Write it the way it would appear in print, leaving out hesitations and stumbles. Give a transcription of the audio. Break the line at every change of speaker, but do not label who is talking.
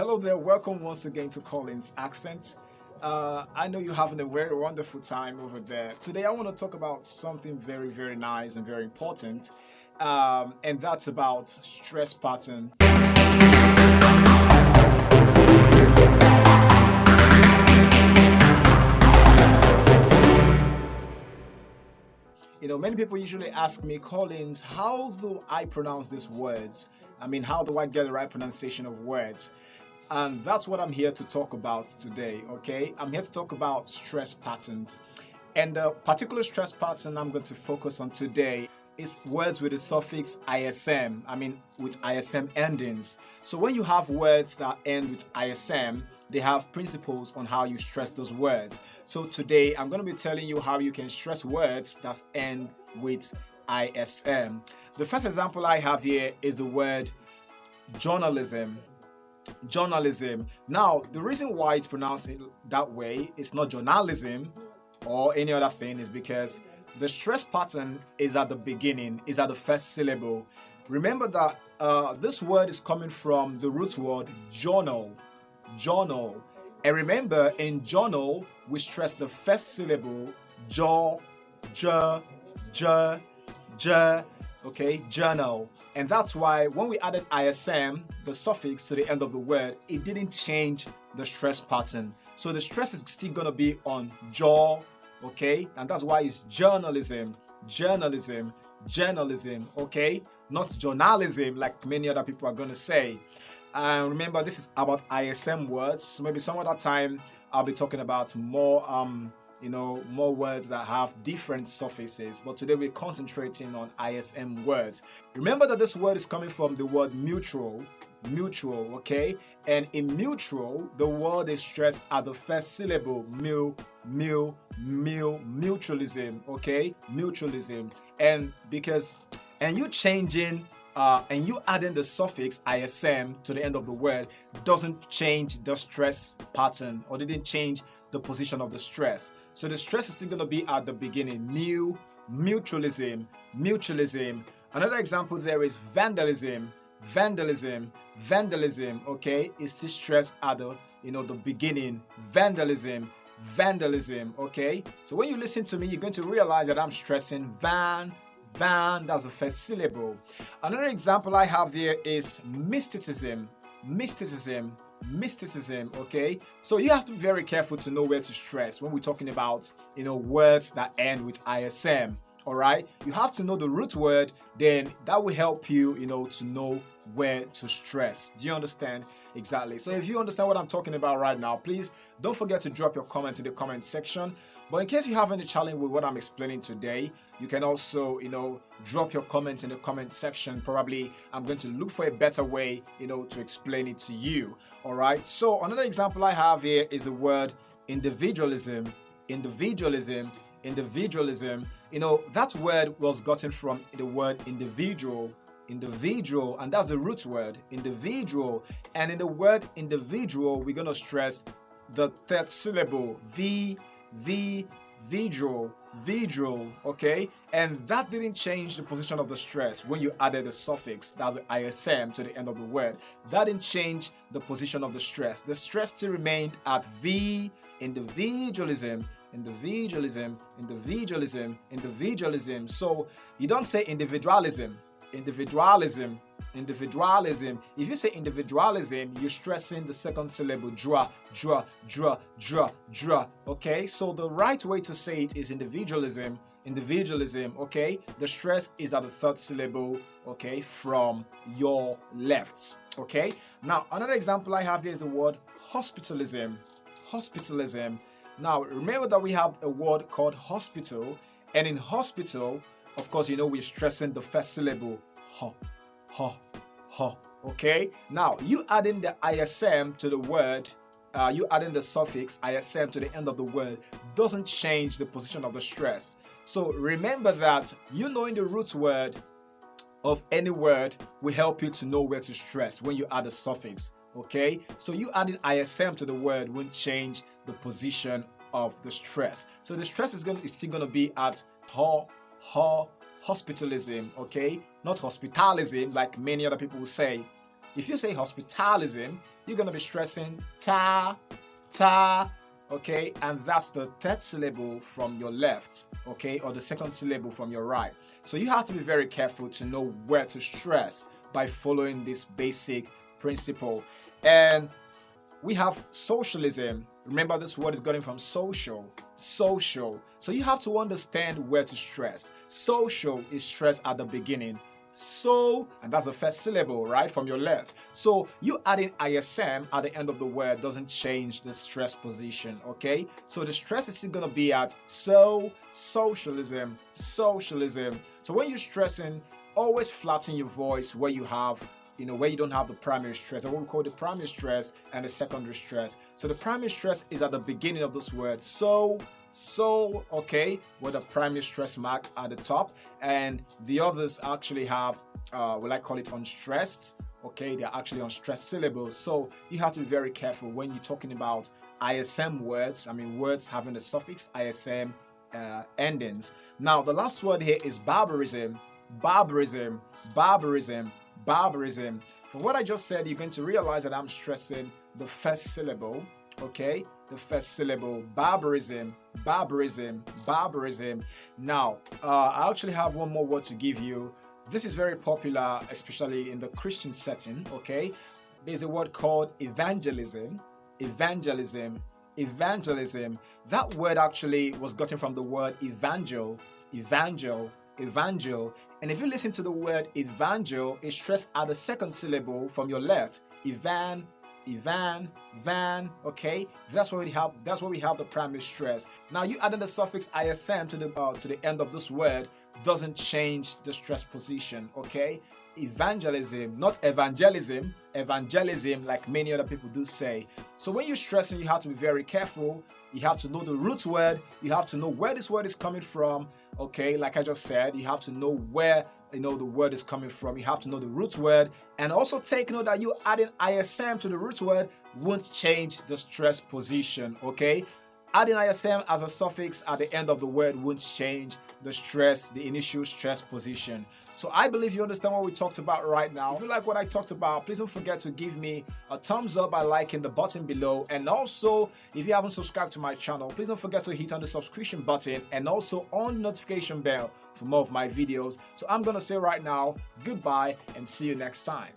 Hello there, welcome once again to Colin's Accent. I know you're having a very wonderful time over there. Today I want to talk about something very, very nice and very important, and that's about stress pattern. Many people usually ask me, Collins, how do I pronounce these words? How do I get the right pronunciation of words? And that's what I'm here to talk about today, okay? I'm here to talk about stress patterns. And the particular stress pattern I'm going to focus on today is words with the suffix ISM, with ISM endings. So when you have words that end with ISM, they have principles on how you stress those words. So today I'm going to be telling you how you can stress words that end with ISM. The first example I have here is the word journalism. Journalism. Now, the reason why it's pronounced that way, it's not journalism or any other thing, is because the stress pattern is at the beginning, is at the first syllable. Remember that this word is coming from the root word journal. Journal. And remember, in journal, we stress the first syllable, okay, journal. And that's why when we added ISM, the suffix to the end of the word, it didn't change the stress pattern. So the stress is still going to be on jaw, okay? And that's why it's journalism, okay? Not journalism like many other people are going to say. And remember, this is about ISM words. So maybe some other time I'll be talking about more more words that have different suffixes, but today we're concentrating on ISM words. Remember that this word is coming from the word mutual, okay? And in mutual, the word is stressed at the first syllable, mutualism, okay? Mutualism. And you changing and you adding the suffix ISM to the end of the word doesn't change the stress pattern, or didn't change the position of the stress. So the stress is still going to be at the beginning. Mutualism. Another example there is vandalism, okay? It's still stressed at the beginning. Vandalism, okay? So when you listen to me, you're going to realize that I'm stressing van, that's the first syllable. Another example I have here is mysticism, okay? So you have to be very careful to know where to stress when we're talking about words that end with ISM. All right, you have to know the root word, then that will help you to know where to stress. Do you understand? Exactly. So if you understand what I'm talking about right now, please don't forget to drop your comment in the comment section. But in case you have any challenge with what I'm explaining today, you can also drop your comment in the comment section. Probably I'm going to look for a better way to explain it to you. All right, so another example I have here is the word individualism. That word was gotten from the word individual, and that's the root word, individual. And in the word individual, we're going to stress the third syllable, visual, okay? And that didn't change the position of the stress when you added the suffix, that's the ISM, to the end of the word. That didn't change the position of the stress. The stress still remained at individualism. So you don't say individualism. If you say individualism, you're stressing the second syllable, dra, okay? So the right way to say it is individualism, okay? The stress is at the third syllable, okay, from your left, okay? Now, another example I have here is the word hospitalism. Now, remember that we have a word called hospital, and in hospital, of course, we're stressing the first syllable, okay? Now, you adding the ISM to the word, you adding the suffix ISM to the end of the word doesn't change the position of the stress. So remember that knowing the root word of any word will help you to know where to stress when you add a suffix, okay? So you adding ISM to the word won't change the position of the stress. So the stress is still going to be at hospitalism, okay? Not hospitalism like many other people will say. If you say hospitalism, you're going to be stressing ta, ta, okay, and that's the third syllable from your left, okay, or the second syllable from your right. So you have to be very careful to know where to stress by following this basic principle. And we have socialism. Remember, this word is getting from social. So you have to understand where to stress. Social is stressed at the beginning. So, and that's the first syllable, right, from your left. So you adding ISM at the end of the word doesn't change the stress position, okay? So the stress is still going to be at socialism. So when you're stressing, always flatten your voice where you have, where you don't have the primary stress, or what we call the primary stress and the secondary stress. So the primary stress is at the beginning of this word, so, okay, with a primary stress mark at the top, and the others actually have, I call it unstressed, okay, they're actually unstressed syllables. So you have to be very careful when you're talking about ISM words, words having the suffix ISM endings. Now, the last word here is barbarism. From what I just said, you're going to realize that I'm stressing the first syllable, okay? The first syllable, barbarism. Now, I actually have one more word to give you. This is very popular, especially in the Christian setting, okay? There's a word called evangelism. That word actually was gotten from the word evangel. And if you listen to the word evangel, it's stressed at the second syllable from your left. Van, okay? That's where we have the primary stress. Now you adding the suffix ISM to the end of this word doesn't change the stress position, okay? Evangelism, not evangelism, like many other people do say. So when you're stressing, you have to be very careful. You have to know the root word. You have to know where this word is coming from. Okay, like I just said, you have to know where the word is coming from. You have to know the root word, and also take note that you adding ISM to the root word won't change the stress position. Okay, adding ISM as a suffix at the end of the word won't change the initial stress position. So I believe you understand what we talked about right now. If you like what I talked about, please don't forget to give me a thumbs up by liking the button below. And also, if you haven't subscribed to my channel, please don't forget to hit on the subscription button and also on the notification bell for more of my videos. So I'm going to say right now, goodbye and see you next time.